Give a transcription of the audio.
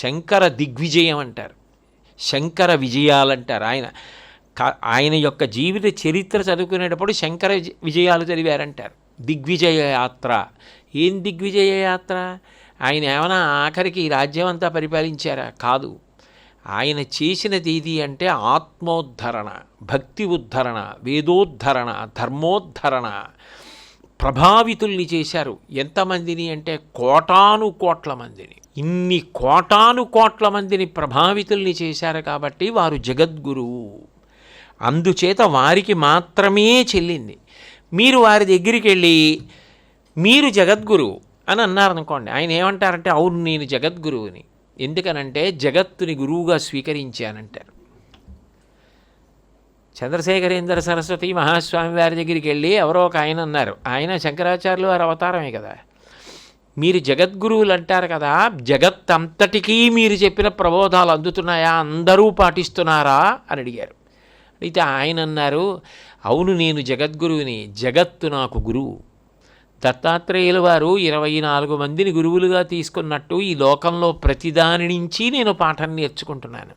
శంకర దిగ్విజయం అంటారు, శంకర విజయాలంటారు. ఆయన యొక్క జీవిత చరిత్ర చదువుకునేటప్పుడు శంకర విజయాలు చదివారంటారు. దిగ్విజయ యాత్ర. ఏం దిగ్విజయ యాత్ర? ఆయన ఏమైనా ఆఖరికి ఈ రాజ్యం అంతా పరిపాలించారా? కాదు. ఆయన చేసినది ఏది అంటే ఆత్మోద్ధరణ, భక్తి ఉద్ధరణ, వేదోద్ధరణ, ధర్మోద్ధరణ. ప్రభావితుల్ని చేశారు. ఎంతమందిని అంటే కోటాను కోట్ల మందిని. ఇన్ని కోటాను కోట్ల మందిని ప్రభావితుల్ని చేశారు కాబట్టి వారు జగద్గురువు. అందుచేత వారికి మాత్రమే చెల్లింది. మీరు వారి దగ్గరికి వెళ్ళి మీరు జగద్గురువు అని అన్నారనుకోండి, ఆయన ఏమంటారంటే అవును నేను జగద్గురువుని, ఎందుకనంటే జగత్తుని గురువుగా స్వీకరించానంటారు. చంద్రశేఖరేంద్ర సరస్వతి మహాస్వామి వారి దగ్గరికి వెళ్ళి ఎవరో ఒక ఆయన అన్నారు, ఆయన శంకరాచార్యులు వారి అవతారమే కదా, మీరు జగద్గురువులు అంటారు కదా, జగత్ అంతటికీ మీరు చెప్పిన ప్రబోధాలు అందుతున్నాయా, అందరూ పాటిస్తున్నారా అని అడిగారు. అయితే ఆయన అన్నారు, అవును నేను జగద్గురువుని, జగత్తు నాకు గురువు. దత్తాత్రేయుల వారు 24 మందిని గురువులుగా తీసుకున్నట్టు ఈ లోకంలో ప్రతిదాని నుంచి నేను పాఠం నేర్చుకుంటున్నాను.